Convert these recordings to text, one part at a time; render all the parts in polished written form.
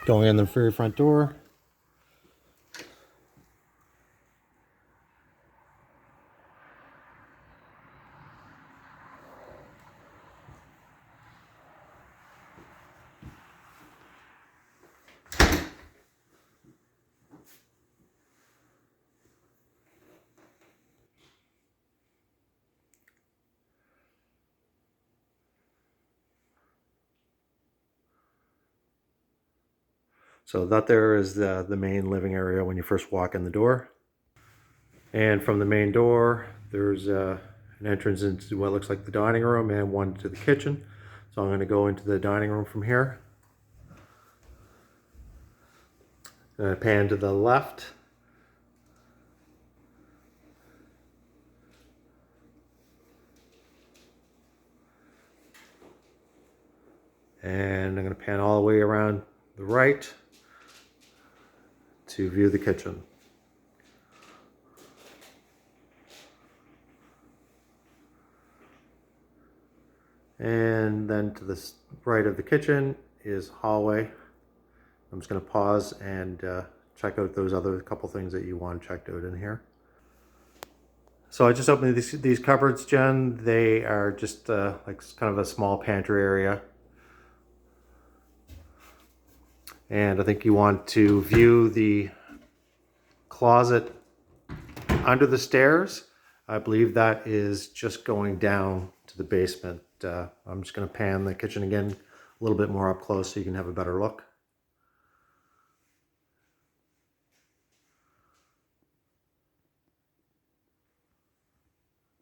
Going in the very front door. So that there is the main living area when you first walk in the door. And from the main door, there's an entrance into what looks like the dining room and one to the kitchen. So I'm going to go into the dining room from here. Pan to the left. And I'm going to pan all the way around the right to view the kitchen. And then to the right of the kitchen is hallway. I'm just going to pause and check out those other couple things that you want checked out in here. So I just opened these cupboards, Jen. They are just like kind of a small pantry area. And I think you want to view the closet under the stairs. I believe that is just going down to the basement. I'm just going to pan the kitchen again a little bit more up close so you can have a better look.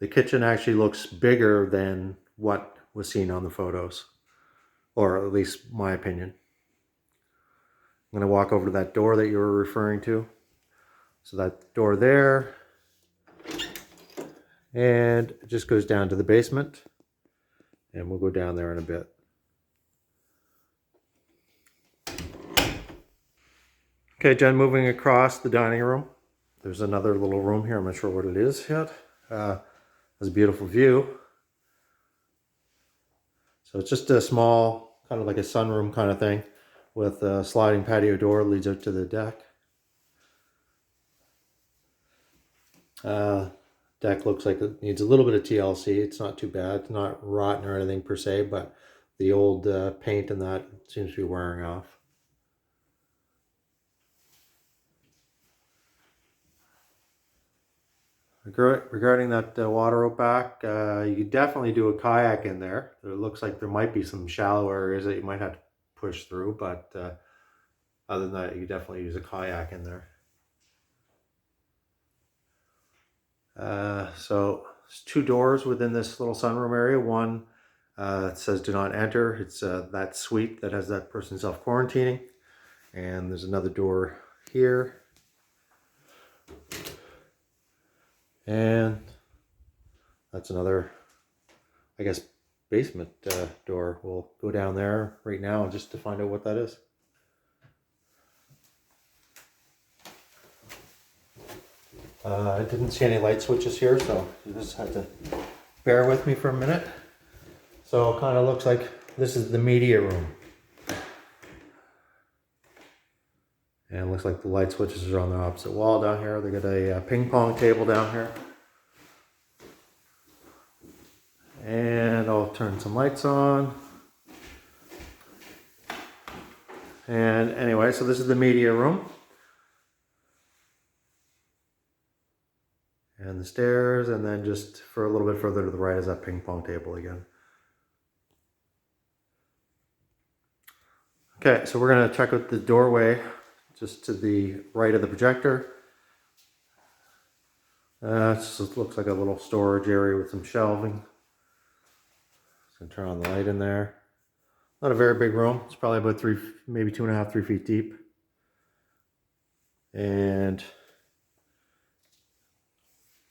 The kitchen actually looks bigger than what was seen on the photos, or at least my opinion. I'm going to walk over to that door that you were referring to. So that door there, and it just goes down to the basement, and we'll go down there in a bit. Okay, Jen, moving across the dining room. There's another little room here. I'm not sure what it is yet. Has a beautiful view. So it's just a small, kind of like a sunroom kind of thing, with a sliding patio door leads out to the deck. Deck looks like it needs a little bit of TLC. It's not too bad. It's not rotten or anything per se, but the old paint and that seems to be wearing off. Regarding that water out back, you could definitely do a kayak in there. It looks like there might be some shallow areas that you might have to push through, but other than that, you could definitely use a kayak in there. So there's two doors within this little sunroom area. One it says do not enter. It's that suite that has that person self-quarantining. And there's another door here. And that's another, I guess, basement door. We'll go down there right now just to find out what that is. I didn't see any light switches here, so you just have to bear with me for a minute. So it kind of looks like this is the media room. And it looks like the light switches are on the opposite wall down here. They got a ping pong table down here. And I'll turn some lights on. And anyway, so this is the media room. And the stairs, and then just for a little bit further to the right is that ping pong table again. Okay, so we're going to check out the doorway just to the right of the projector. It just looks like a little storage area with some shelving. Just going to turn on the light in there. Not a very big room. It's probably about maybe 2.5, 3 feet deep. And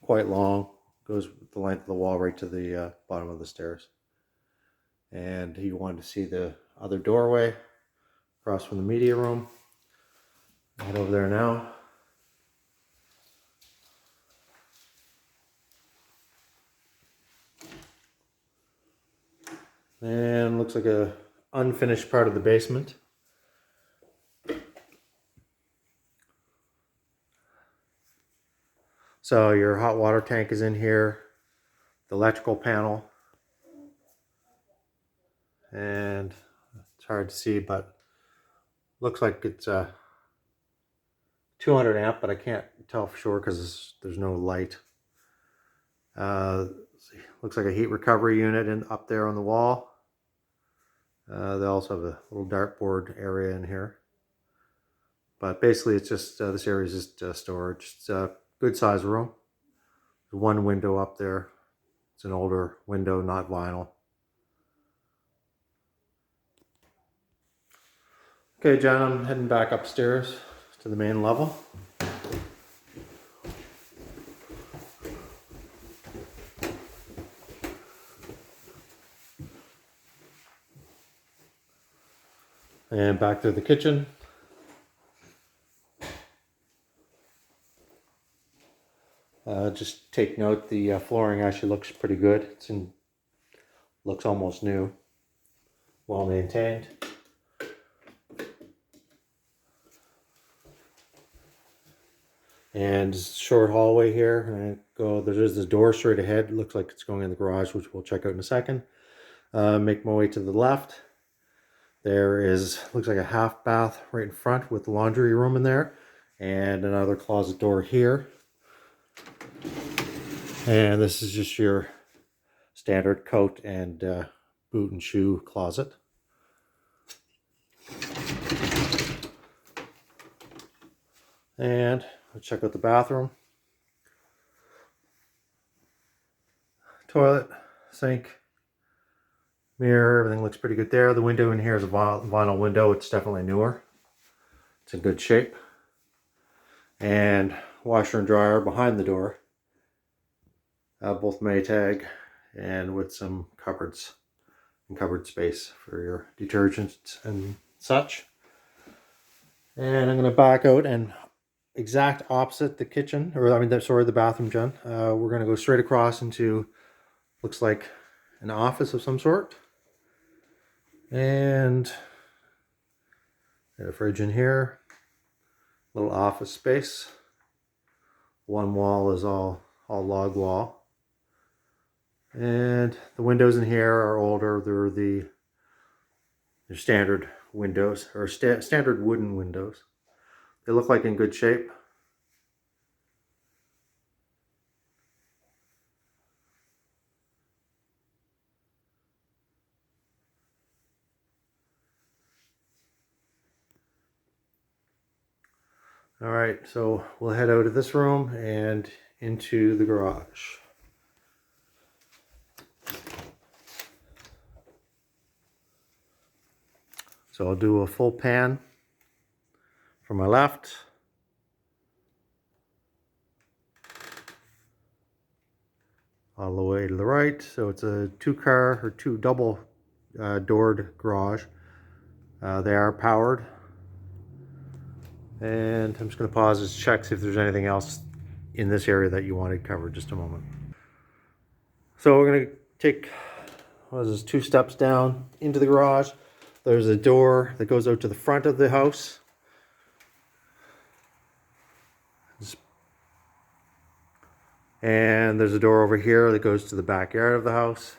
quite long. Goes the length of the wall right to the bottom of the stairs. And you wanted to see the other doorway across from the media room. Head over there now. And looks like a unfinished part of the basement. So your hot water tank is in here, the electrical panel, and it's hard to see, but looks like it's 200 amp, but I can't tell for sure because there's no light. Looks like a heat recovery unit up there on the wall. They also have a little dartboard area in here. But basically it's just, this area is just storage. It's a good size room. There's one window up there. It's an older window, not vinyl. Okay, John, I'm heading back upstairs to the main level. And back to the kitchen. Just take note, the flooring actually looks pretty good. Looks almost new, well maintained. And short hallway here. There's this door straight ahead. It looks like it's going in the garage, which we'll check out in a second. Make my way to the left. Looks like a half bath right in front with the laundry room in there, and another closet door here. And this is just your standard coat and boot and shoe closet. And let's check out the bathroom. Toilet, sink, mirror, everything looks pretty good there. The window in here is a vinyl window. It's definitely newer. It's in good shape. And washer and dryer behind the door. Both Maytag, and with some cupboards and cupboard space for your detergents and such. And I'm going to back out and exact opposite the kitchen, or the bathroom, John. We're going to go straight across into, looks like an office of some sort. And got a fridge in here, little office space. One wall is all log wall. And the windows in here are older. They're standard windows, or standard wooden windows. They look like in good shape. All right, so we'll head out of this room and into the garage. So I'll do a full pan from my left. All the way to the right. So it's a two double doored garage. They are powered. And I'm just going to pause this, check, see if there's anything else in this area that you wanted covered. Just a moment. So we're going to take, two steps down into the garage. There's a door that goes out to the front of the house. And there's a door over here that goes to the backyard of the house.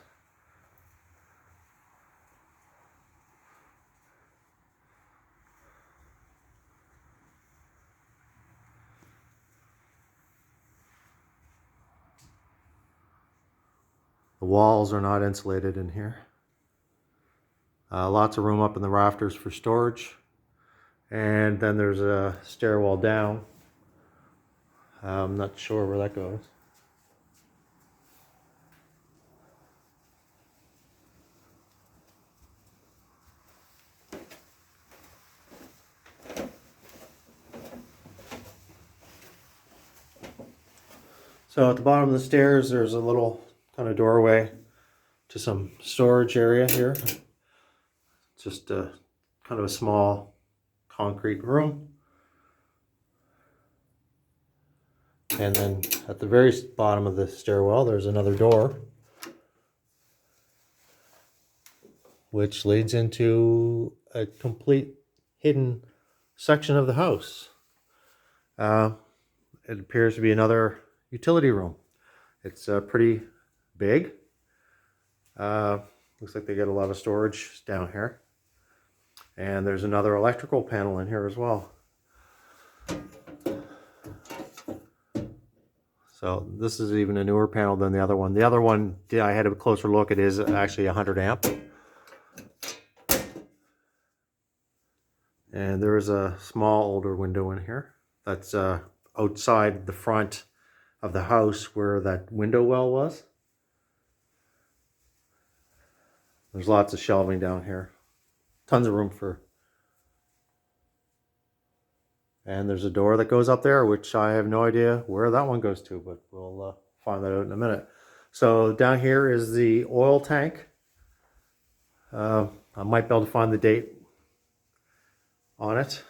The walls are not insulated in here. Lots of room up in the rafters for storage. And then there's a stairwell down. I'm not sure where that goes. So at the bottom of the stairs, there's a little kind of doorway to some storage area here. Just kind of a small concrete room. And then at the very bottom of the stairwell, there's another door, which leads into a complete hidden section of the house. It appears to be another utility room. It's pretty big. Looks like they get a lot of storage down here. And there's another electrical panel in here as well. So this is even a newer panel than the other one. The other one, I had a closer look, it is actually 100 amp. And there is a small older window in here. That's outside the front of the house where that window well was. There's lots of shelving down here. Tons of room for... And there's a door that goes up there, which I have no idea where that one goes to, but we'll find that out in a minute. So down here is the oil tank. I might be able to find the date on it.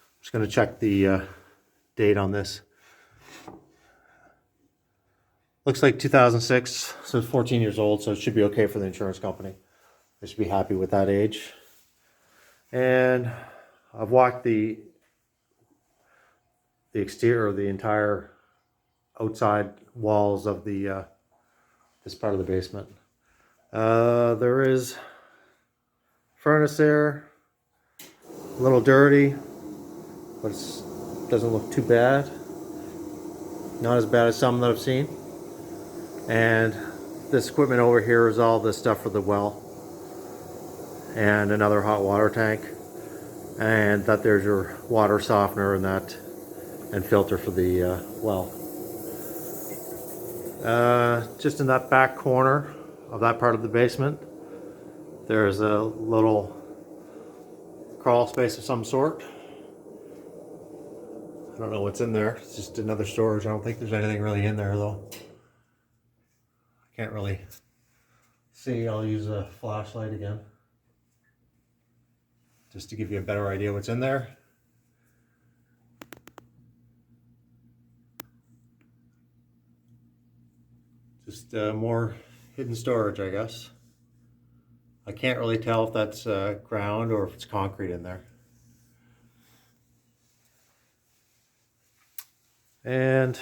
I'm just going to check the date on this. Looks like 2006, so it's 14 years old, so it should be okay for the insurance company. They should be happy with that age. And I've walked the exterior, the entire outside walls of the this part of the basement. There is furnace there, a little dirty, but it doesn't look too bad. Not as bad as some that I've seen. And this equipment over here is all the stuff for the well. And another hot water tank. And that there's your water softener and that, and filter for the well. Just in that back corner of that part of the basement, there's a little crawl space of some sort. I don't know what's in there. It's just another storage. I don't think there's anything really in there though. Can't really see. I'll use a flashlight again just to give you a better idea what's in there. Just more hidden storage, I guess. I can't really tell if that's ground or if it's concrete in there. And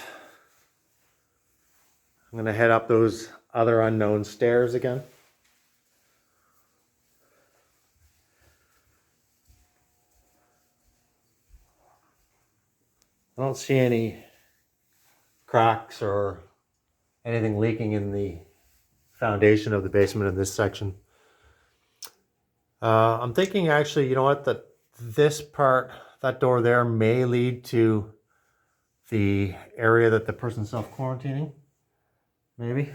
I'm going to head up those other unknown stairs again. I don't see any cracks or anything leaking in the foundation of the basement in this section. I'm thinking actually, you know what, that this part, that door there may lead to the area that the person's self-quarantining. Maybe.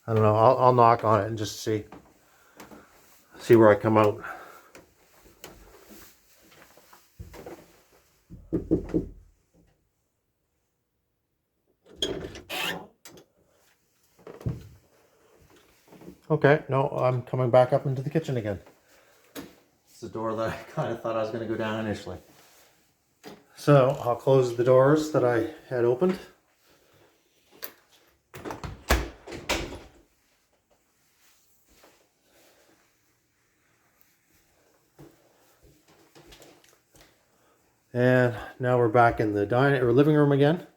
I don't know. I'll knock on it and just see where I come out. Okay, no, I'm coming back up into the kitchen again. It's the door that I kind of thought I was going to go down initially. So I'll close the doors that I had opened. And now we're back in the dining or living room again.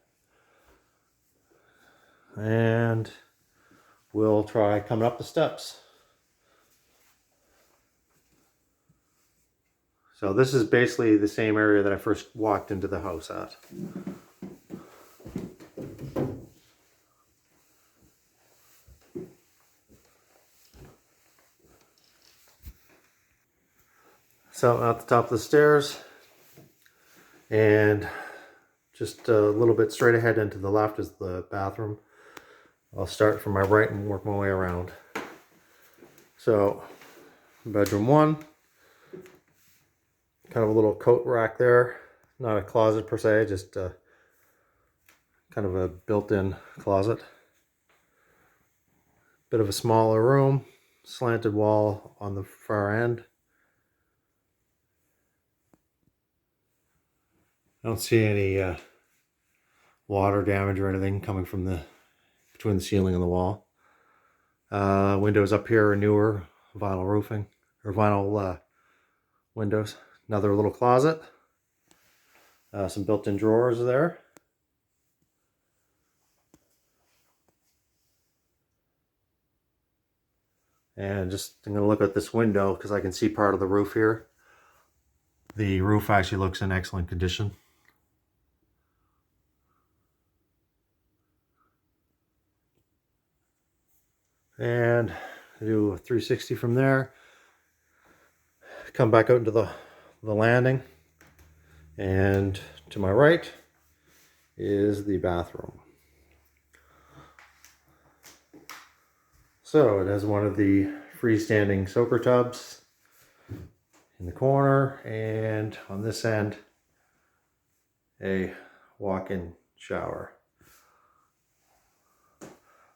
And we'll try coming up the steps. So this is basically the same area that I first walked into the house at. So at the top of the stairs, and just a little bit straight ahead and to the left is the bathroom. I'll start from my right and work my way around. So bedroom one, kind of a little coat rack there. Not a closet per se, just kind of a built-in closet. Bit of a smaller room, slanted wall on the far end. I don't see any water damage or anything coming from the between the ceiling and the wall. Windows up here are newer, vinyl roofing, or vinyl windows. Another little closet. Some built-in drawers there. And just, I'm going to look at this window because I can see part of the roof here. The roof actually looks in excellent condition. And do a 360 from there. Come back out into the landing. And to my right is the bathroom. So it has one of the freestanding soaker tubs in the corner, and on this end, a walk-in shower.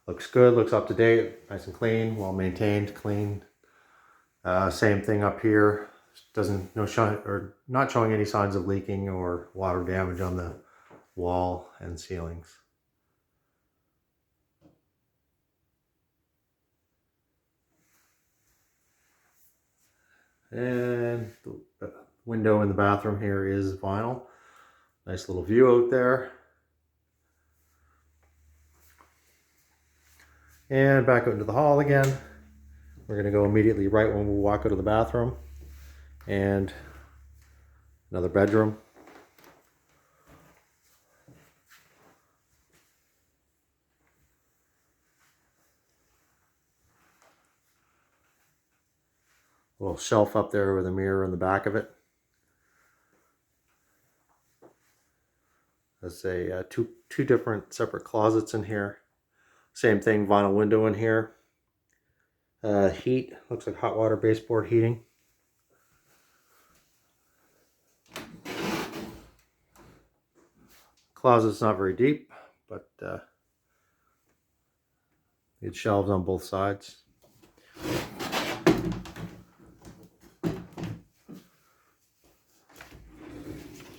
Looks good, looks up to date, nice and clean, well maintained, clean. Same thing up here. Not showing any signs of leaking or water damage on the wall and ceilings. And the window in the bathroom here is vinyl. Nice little view out there. And back out into the hall again. We're going to go immediately right when we walk out of the bathroom. And another bedroom. A little shelf up there with a mirror in the back of it. There's two different separate closets in here. Same thing, vinyl window in here. Heat, looks like hot water baseboard heating. Closet's not very deep, but it's shelves on both sides.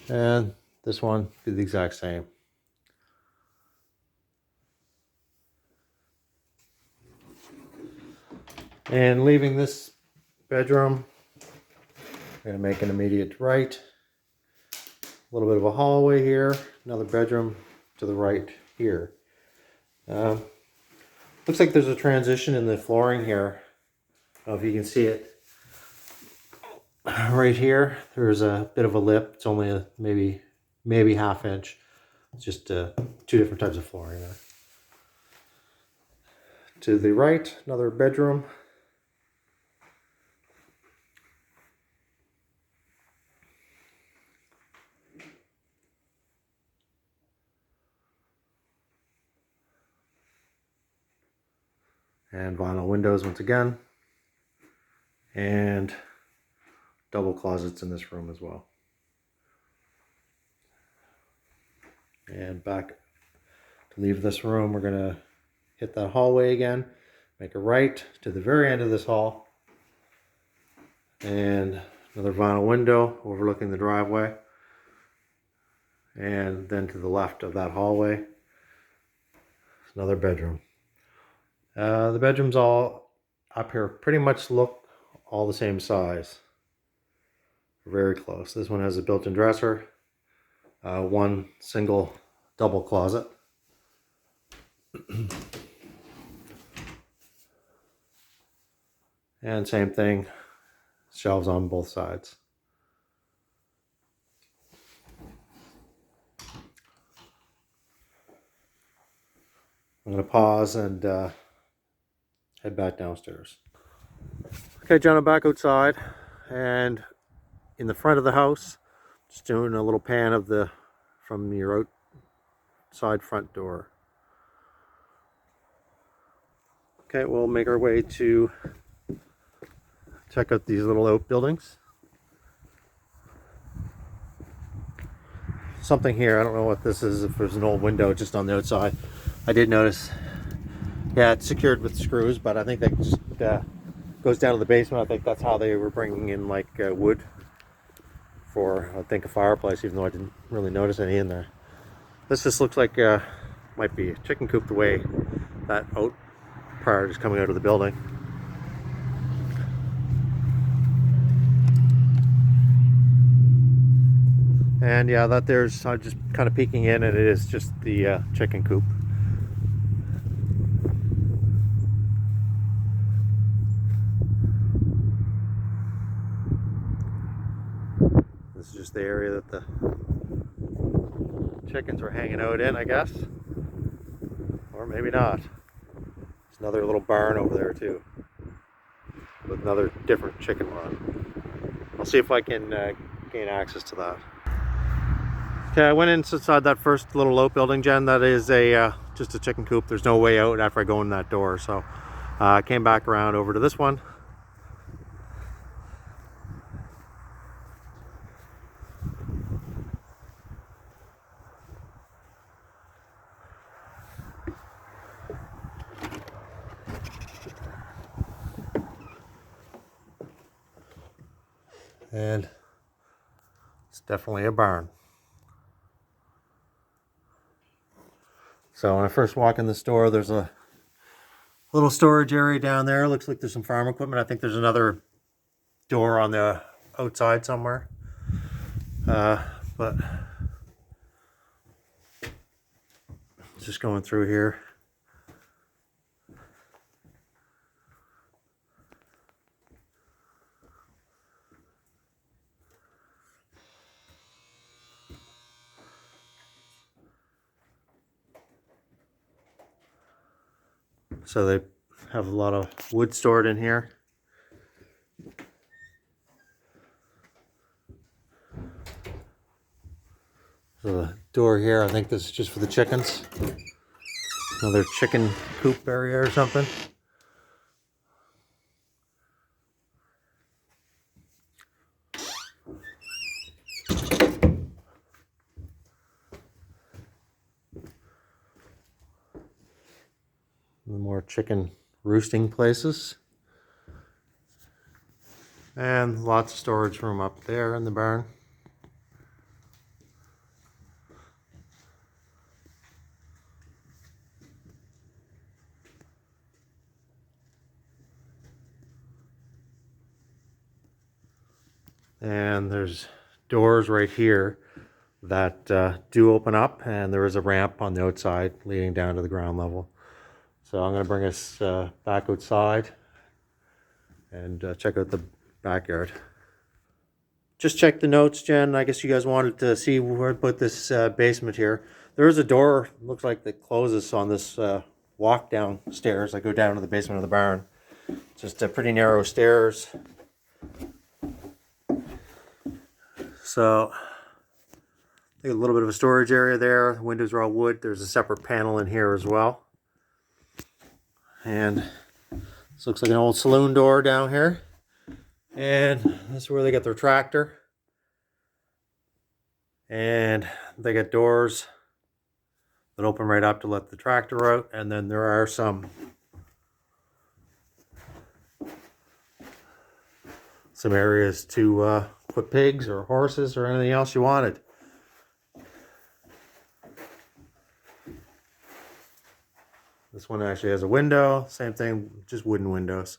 And this one is the exact same. And leaving this bedroom, I'm going to make an immediate right. A little bit of a hallway here, another bedroom to the right here. Looks like there's a transition in the flooring here. I don't know if you can see it. Right here, there's a bit of a lip. It's only a maybe ½ inch. It's just two different types of flooring there. To the right, another bedroom. And vinyl windows once again. And double closets in this room as well. And back to leave this room, we're going to hit that hallway again, make a right to the very end of this hall, and another vinyl window overlooking the driveway, and then to the left of that hallway, another bedroom. The bedrooms all up here pretty much look all the same size. Very close. This one has a built-in dresser, one single double closet. And same thing, shelves on both sides. I'm going to pause and head back downstairs. Okay, John, I'm back outside, and in the front of the house, just doing a little pan of from your outside front door. Okay, we'll make our way to check out these little outbuildings. Something here, I don't know what this is, if there's an old window just on the outside. I did notice, yeah, it's secured with screws, but I think that just goes down to the basement. I think that's how they were bringing in like wood for, I think, a fireplace, even though I didn't really notice any in there. This just looks like might be a chicken coop the way that out part is coming out of the building. And yeah, that there's, I'm just kind of peeking in, and it is just the chicken coop. This is just the area that the chickens were hanging out in, I guess. Or maybe not. There's another little barn over there too, with another different chicken run. I'll see if I can gain access to that. Okay, I went inside that first little outbuilding, Jen. That is a just a chicken coop. There's no way out after I go in that door, so I came back around over to this one. And it's definitely a barn. So when I first walk in the store, there's a little storage area down there. Looks like there's some farm equipment. I think there's another door on the outside somewhere. But just going through here. So they have a lot of wood stored in here. So the door here, I think this is just for the chickens. Another chicken coop area or something. More chicken roosting places. And lots of storage room up there in the barn. And there's doors right here that do open up, and there is a ramp on the outside leading down to the ground level. So I'm going to bring us back outside and check out the backyard. Just check the notes, Jen. I guess you guys wanted to see where to put this basement here. There is a door, looks like, that closes on this walk downstairs. I go down to the basement of the barn. Just pretty narrow stairs. So a little bit of a storage area there. The windows are all wood. There's a separate panel in here as well. And this looks like an old saloon door down here. And this is where they get their tractor. And they get doors that open right up to let the tractor out. And then there are some areas to put pigs or horses or anything else you wanted. This one actually has a window, same thing, just wooden windows.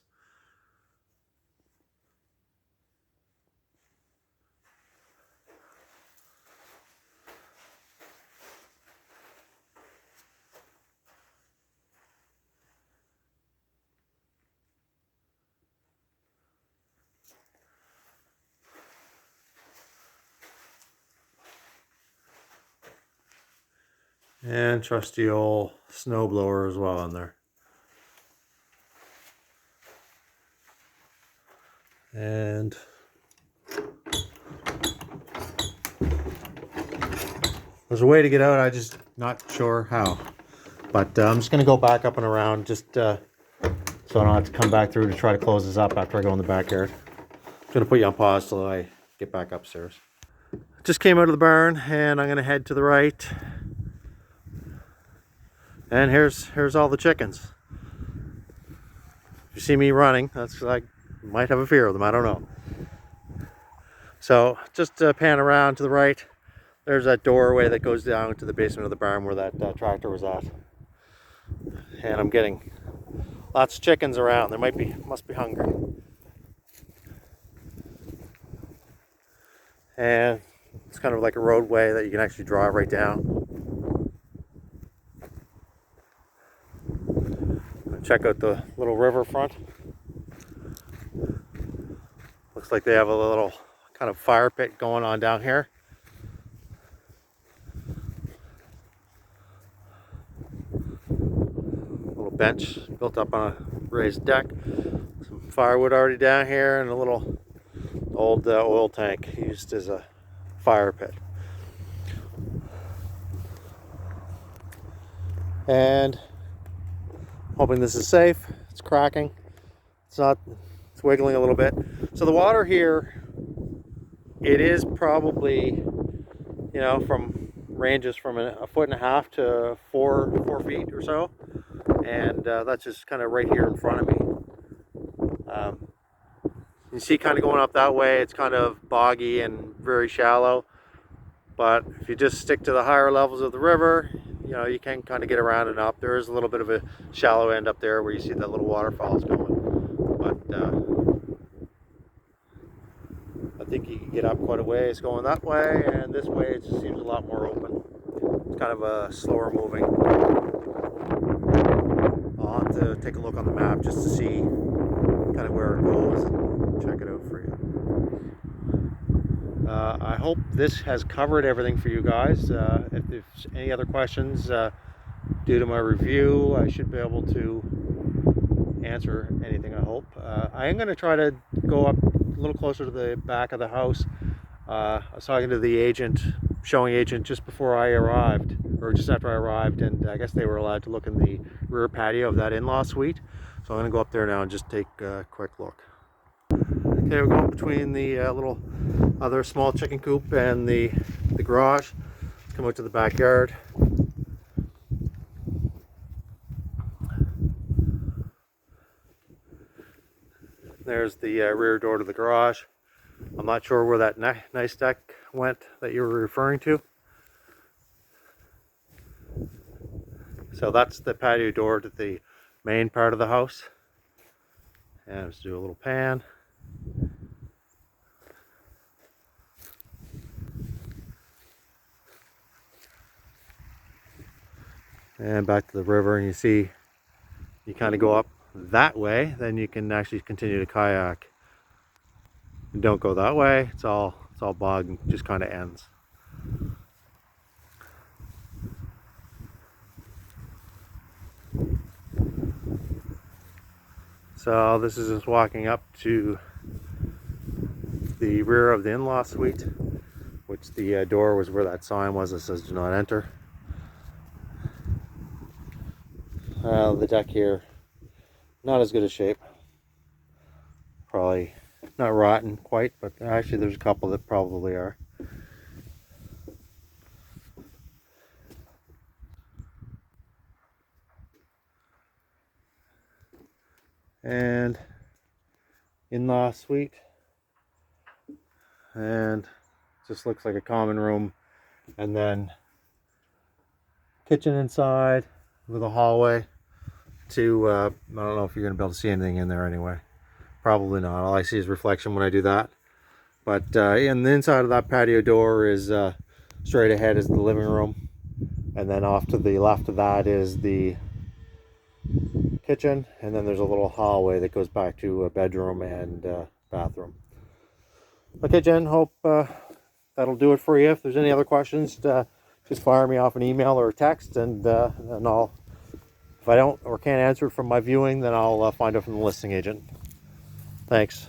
And trusty old snowblower as well in there. And there's a way to get out, I'm just not sure how. But I'm just going to go back up and around just so I don't have to come back through to try to close this up after I go in the backyard. I'm going to put you on pause till I get back upstairs. Just came out of the barn and I'm going to head to the right. And here's all the chickens. If you see me running, that's like, might have a fear of them, I don't know. So just pan around to the right. There's that doorway that goes down to the basement of the barn where that tractor was at. And I'm getting lots of chickens around. There must be hungry. And it's kind of like a roadway that you can actually drive right down. Check out the little riverfront. Looks like they have a little kind of fire pit going on down here. Little bench built up on a raised deck. Some firewood already down here, and a little old oil tank used as a fire pit. And hoping this is safe. It's cracking. It's not. It's wiggling a little bit. So the water here, it is probably, you know, from ranges from a foot and a half to 4 feet or so, and that's just kind of right here in front of me. You see, kind of going up that way, it's kind of boggy and very shallow. But if you just stick to the higher levels of the river, you know, you can kind of get around and up. There is a little bit of a shallow end up there where you see that little waterfalls going. But I think you can get up quite a ways going that way, and this way it just seems a lot more open. It's kind of a slower moving. I'll have to take a look on the map just to see kind of where it goes and check it out for you. I hope this has covered everything for you guys. If there's any other questions due to my review, I should be able to answer anything, I hope. I am going to try to go up a little closer to the back of the house. I was talking to the showing agent just before I arrived, or just after I arrived, and I guess they were allowed to look in the rear patio of that in-law suite. So I'm going to go up there now and just take a quick look. Okay, we're going between the little other small chicken coop and the garage. Come out to the backyard. There's the rear door to the garage. I'm not sure where that nice deck went that you were referring to. So that's the patio door to the main part of the house. And let's do a little pan. And back to the river, and you see you kind of go up that way, then you can actually continue to kayak. And don't go that way, it's all bog and just kind of ends. So this is just walking up to the rear of the in-law suite, which the door was where that sign was that says do not enter. The deck here, not as good a shape. Probably not rotten quite, but actually there's a couple that probably are. And in-law suite, and just looks like a common room, and then kitchen inside with a hallway to I don't know if you're going to be able to see anything in there anyway. Probably not. All I see is reflection when I do that. But in the inside of that patio door is straight ahead is the living room, and then off to the left of that is the kitchen, and then there's a little hallway that goes back to a bedroom and bathroom. Okay, Jen, hope that'll do it for you. If there's any other questions, just fire me off an email or a text, and I'll, if I don't or can't answer it from my viewing, then I'll find out from the listing agent. Thanks.